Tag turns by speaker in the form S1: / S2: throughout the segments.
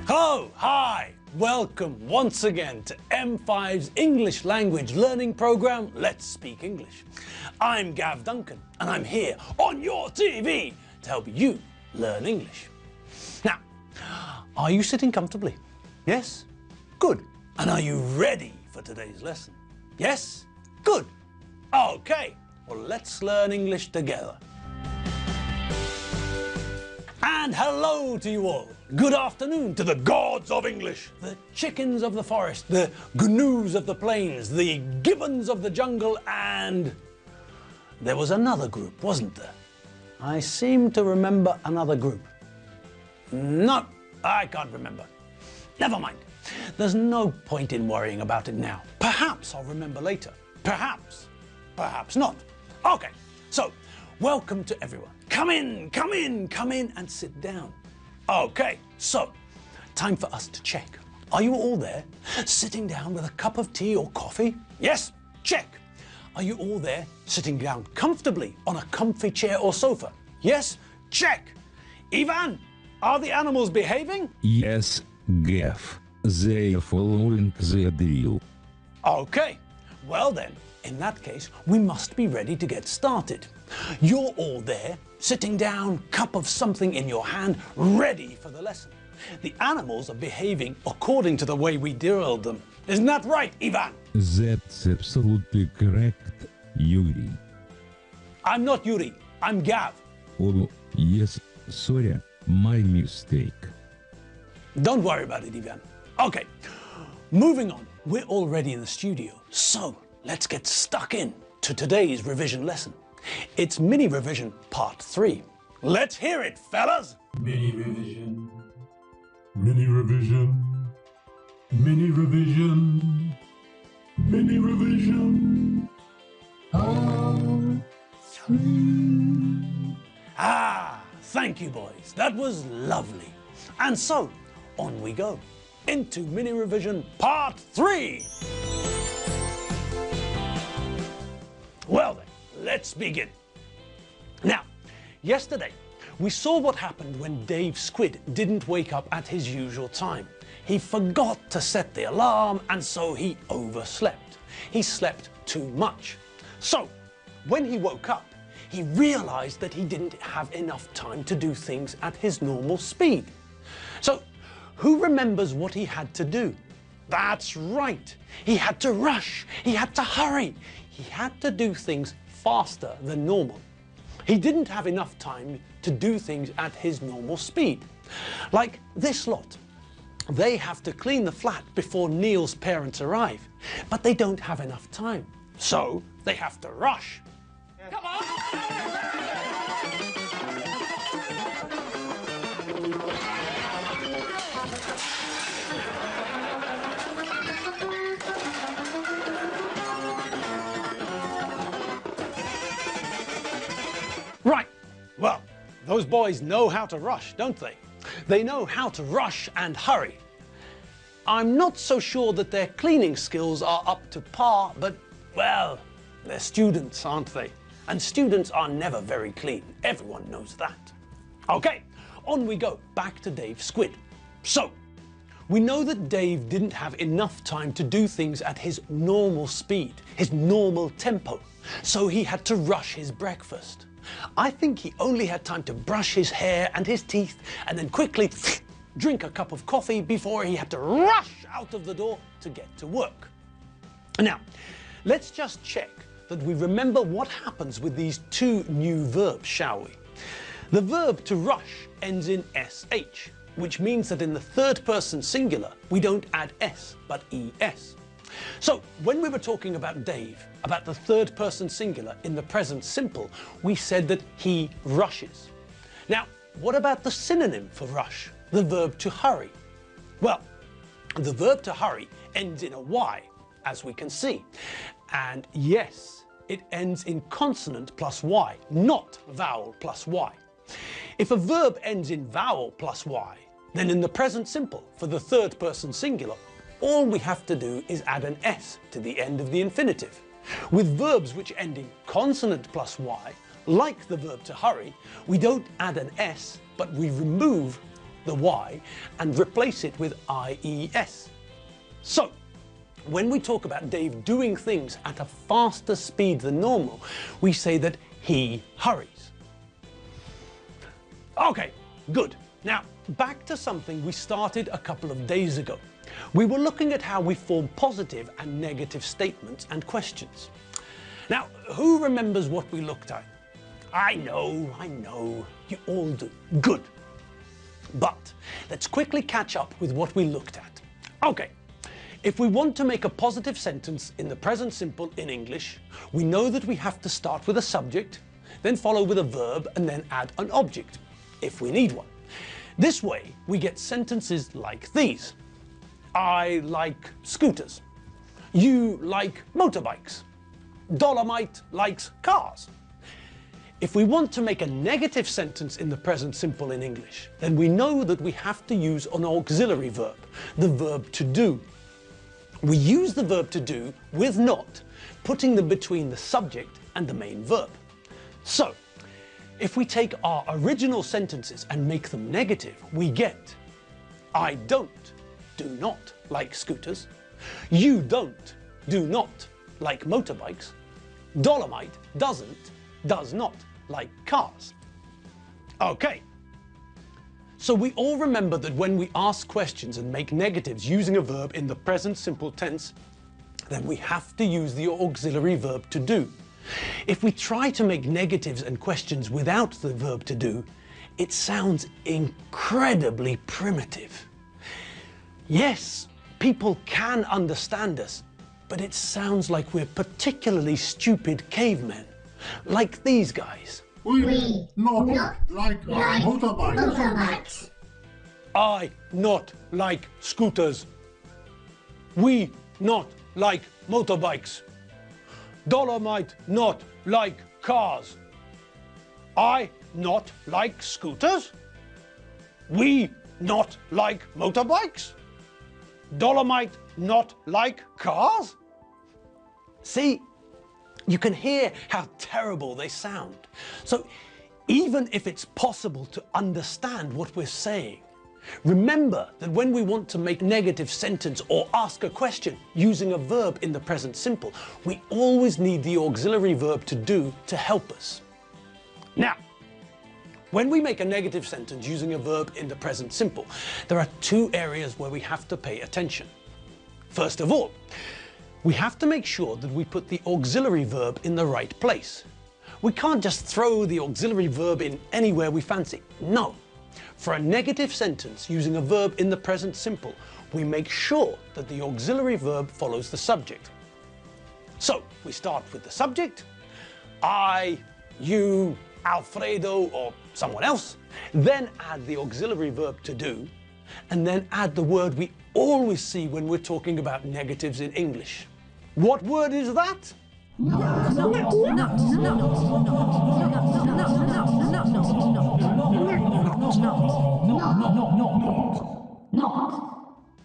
S1: Hello, hi, welcome once again to M5's English language learning program, Let's Speak English. I'm Gav Duncan and I'm here on your TV to help you learn English. Now, are you sitting comfortably? Yes? Good. And are you ready for today's lesson? Yes? Good. Okay, well let's learn English together. And hello to you all. Good afternoon to the gods of English, the chickens of the forest, the gnus of the plains, the gibbons of the jungle, and there was another group, wasn't there? I seem to remember another group. No, I can't remember. Never mind. There's no point in worrying about it now. Perhaps I'll remember later. Perhaps. Perhaps not. Okay, so welcome to everyone. Come in, come in, come in and sit down. Okay, so time for us to check. Are you all there? Sitting down with a cup of tea or coffee? Yes, check. Are you all there sitting down comfortably on a comfy chair or sofa? Yes, check. Ivan, are the animals behaving?
S2: Yes, Gav. They are following the drill.
S1: Okay, well then, in that case, we must be ready to get started. You're all there, sitting down, cup of something in your hand, ready for the lesson. The animals are behaving according to the way we drilled them. Isn't that right, Ivan?
S2: That's absolutely correct, Yuri.
S1: I'm not Yuri, I'm Gav.
S2: Oh, yes, sorry, my mistake.
S1: Don't worry about it, Ivan. Okay, moving on. We're already in the studio, so let's get stuck in to today's revision lesson. It's mini revision part 3. Let's hear it, fellas!
S3: Mini revision, mini revision, mini revision, mini revision, part 3.
S1: Ah, thank you, boys. That was lovely. And so, on we go into mini revision part 3. Well then, let's begin. Now, yesterday we saw what happened when Dave Squid didn't wake up at his usual time. He forgot to set the alarm and so he overslept. He slept too much. So, when he woke up, he realized that he didn't have enough time to do things at his normal speed. So, who remembers what he had to do? That's right. He had to rush. He had to hurry. He had to do things faster than normal. He didn't have enough time to do things at his normal speed. Like this lot. They have to clean the flat before Neil's parents arrive, but they don't have enough time. So they have to rush. Come on! Right, well, those boys know how to rush, don't they? They know how to rush and hurry. I'm not so sure that their cleaning skills are up to par, but, well, they're students, aren't they? And students are never very clean. Everyone knows that. Okay, on we go, back to Dave Squid. So, we know that Dave didn't have enough time to do things at his normal speed, his normal tempo, so he had to rush his breakfast. I think he only had time to brush his hair and his teeth and then quickly drink a cup of coffee before he had to rush out of the door to get to work. Now, let's just check that we remember what happens with these two new verbs, shall we? The verb to rush ends in sh, which means that in the third person singular, we don't add s, but es. So, when we were talking about Dave, about the third person singular in the present simple, we said that he rushes. Now, what about the synonym for rush, the verb to hurry? Well, the verb to hurry ends in a y, as we can see. And yes, it ends in consonant plus y, not vowel plus y. If a verb ends in vowel plus y, then in the present simple, for the third person singular, all we have to do is add an s to the end of the infinitive. With verbs which end in consonant plus y, like the verb to hurry, we don't add an s, but we remove the Y, and replace it with IES. So, when we talk about Dave doing things at a faster speed than normal, we say that he hurries. Okay, good. Now, back to something we started a couple of days ago. We were looking at how we form positive and negative statements and questions. Now, who remembers what we looked at? I know, you all do. Good. But let's quickly catch up with what we looked at. Okay, if we want to make a positive sentence in the present simple in English, we know that we have to start with a subject, then follow with a verb, and then add an object, if we need one. This way, we get sentences like these. I like scooters. You like motorbikes. Dolomite likes cars. If we want to make a negative sentence in the present simple in English, then we know that we have to use an auxiliary verb, the verb to do. We use the verb to do with not, putting them between the subject and the main verb. So, if we take our original sentences and make them negative, we get I don't, do not like scooters. You don't, do not like motorbikes. Dolomite doesn't, does not like cars. Okay. So we all remember that when we ask questions and make negatives using a verb in the present simple tense, then we have to use the auxiliary verb to do. If we try to make negatives and questions without the verb to do, it sounds incredibly primitive. Yes, people can understand us, but it sounds like we're particularly stupid cavemen, like these guys.
S3: We not like motorbikes.
S1: I not like scooters. We not like motorbikes. Dolomite not like cars. I not like scooters. We not like motorbikes. Dolomite not like cars. See, you can hear how terrible they sound. So even if it's possible to understand what we're saying, remember that when we want to make negative sentence or ask a question using a verb in the present simple, we always need the auxiliary verb to do to help us. Now, when we make a negative sentence using a verb in the present simple, there are two areas where we have to pay attention. First of all, we have to make sure that we put the auxiliary verb in the right place. We can't just throw the auxiliary verb in anywhere we fancy. No. For a negative sentence using a verb in the present simple, we make sure that the auxiliary verb follows the subject. So, we start with the subject, I, you, Alfredo, or someone else, then add the auxiliary verb to do, and then add the word we always see when we're talking about negatives in English. What word is that?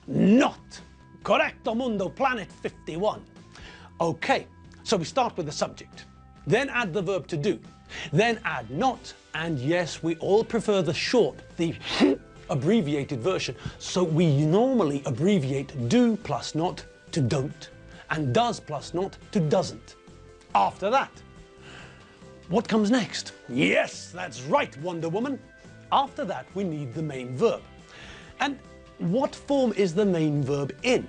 S1: Not. Correcto mundo, planet 51. Okay, so we start with the subject, then add the verb to do, then add not, and yes, we all prefer the short, the abbreviated version, so we normally abbreviate do plus not to don't, and does plus not to doesn't. After that, what comes next? Yes, that's right, Wonder Woman. After that, we need the main verb. And what form is the main verb in?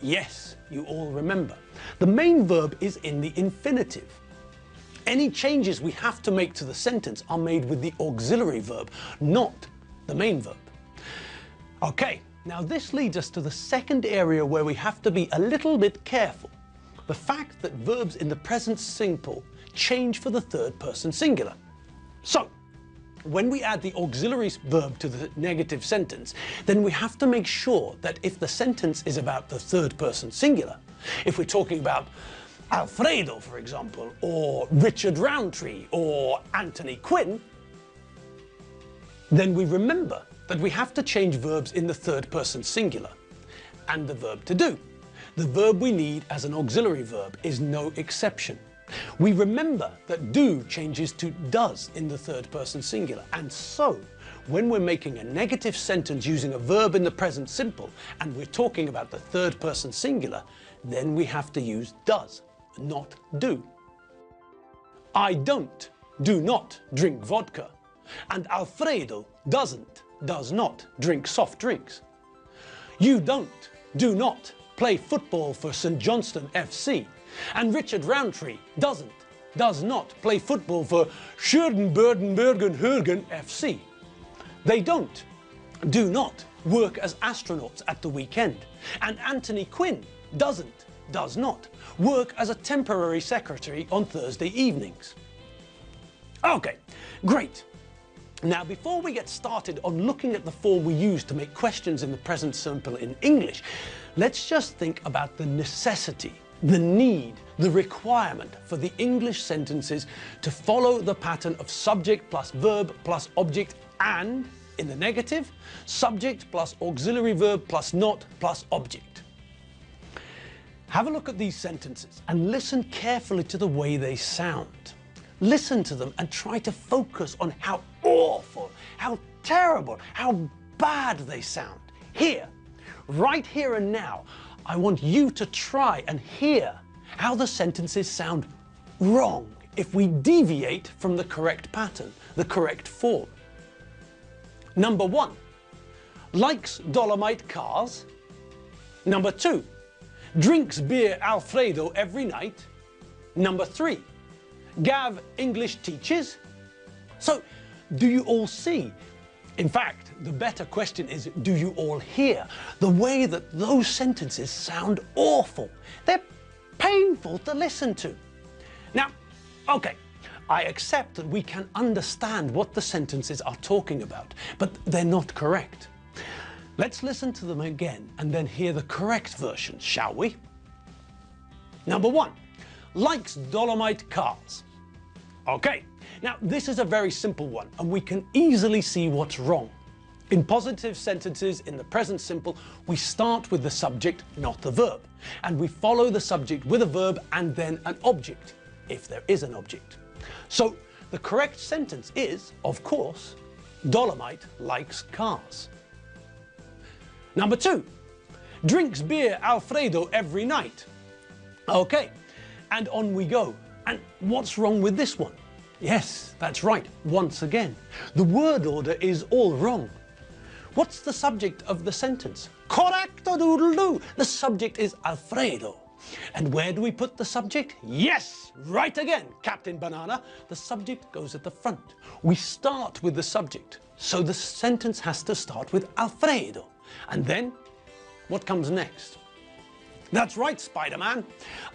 S1: Yes, you all remember. The main verb is in the infinitive. Any changes we have to make to the sentence are made with the auxiliary verb, not the main verb. Okay, now this leads us to the second area where we have to be a little bit careful. The fact that verbs in the present simple change for the third person singular. So, when we add the auxiliary verb to the negative sentence, then we have to make sure that if the sentence is about the third person singular, if we're talking about Alfredo, for example, or Richard Roundtree, or Anthony Quinn, then we remember that we have to change verbs in the third person singular, and the verb to do. The verb we need as an auxiliary verb is no exception. We remember that do changes to does in the third person singular, and so when we're making a negative sentence using a verb in the present simple and we're talking about the third person singular, then we have to use does, not do. I do not drink vodka, and Alfredo does not drink soft drinks. You do not play football for St Johnstone FC, and Richard Roundtree does not play football for Scherdenbergen FC. They do not work as astronauts at the weekend, and Anthony Quinn does not work as a temporary secretary on Thursday evenings. Okay, great. Now, before we get started on looking at the form we use to make questions in the present simple in English, let's just think about the necessity, the need, the requirement for the English sentences to follow the pattern of subject plus verb plus object and, in the negative, subject plus auxiliary verb plus not plus object. Have a look at these sentences and listen carefully to the way they sound. Listen to them and try to focus on how awful, how terrible, how bad they sound. Here, right here and now, I want you to try and hear how the sentences sound wrong if we deviate from the correct pattern, the correct form. Number 1, likes Dolomite cars. Number 2, drinks beer Alfredo every night. Number 3, Gav English teaches. So, do you all see? In fact, the better question is, do you all hear the way that those sentences sound awful? They're painful to listen to. Now, okay, I accept that we can understand what the sentences are talking about, but they're not correct. Let's listen to them again and then hear the correct version, shall we? Number 1, likes Dolomite cars. Okay, now this is a very simple one and we can easily see what's wrong. In positive sentences in the present simple, we start with the subject, not the verb, and we follow the subject with a verb and then an object, if there is an object. So the correct sentence is, of course, Dolomite likes cars. Number 2, drinks beer Alfredo every night. Okay, and on we go. And what's wrong with this one? Yes, that's right, once again. The word order is all wrong. What's the subject of the sentence? Correcto-doodle-doo! The subject is Alfredo. And where do we put the subject? Yes, right again, Captain Banana. The subject goes at the front. We start with the subject, so the sentence has to start with Alfredo. And then, what comes next? That's right, Spider-Man.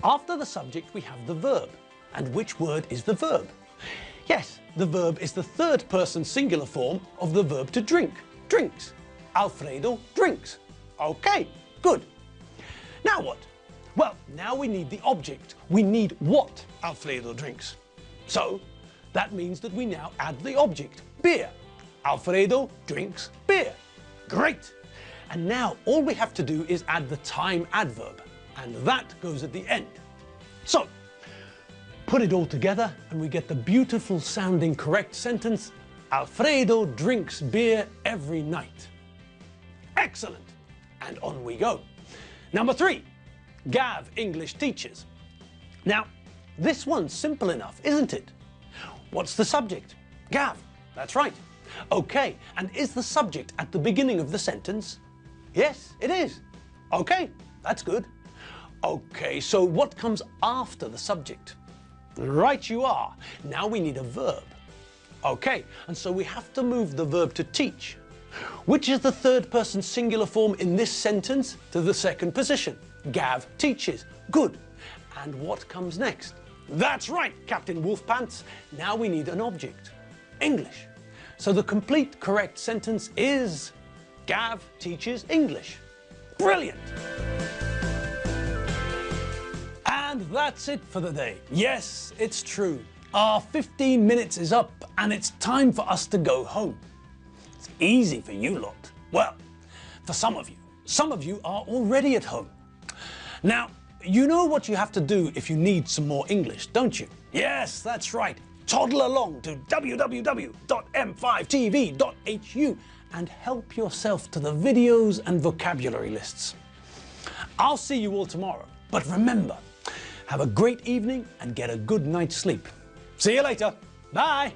S1: After the subject, we have the verb. And which word is the verb? Yes, the verb is the third person singular form of the verb to drink. Drinks. Alfredo drinks. Okay, good. Now what? Well, now we need the object. We need what Alfredo drinks. So, that means that we now add the object, beer. Alfredo drinks beer. Great. And now all we have to do is add the time adverb, and that goes at the end. So, put it all together and we get the beautiful sounding correct sentence, Alfredo drinks beer every night. Excellent. And on we go. Number 3, Gav English teaches. Now, this one's simple enough, isn't it? What's the subject? Gav. That's right. Okay, and is the subject at the beginning of the sentence? Yes, it is. Okay, that's good. Okay, so what comes after the subject? Right you are. Now we need a verb. Okay, and so we have to move the verb to teach. Which is the third person singular form in this sentence? To the second position. Gav teaches. Good. And what comes next? That's right, Captain Wolfpants. Now we need an object. English. So the complete correct sentence is Gav teaches English. Brilliant. And that's it for the day. Yes, it's true. Our 15 minutes is up and it's time for us to go home. It's easy for you lot. Well, for some of you. Some of you are already at home. Now, you know what you have to do if you need some more English, don't you? Yes, that's right. toddle along to www.m5tv.hu and help yourself to the videos and vocabulary lists. I'll see you all tomorrow, but remember, have a great evening and get a good night's sleep. See you later. Bye.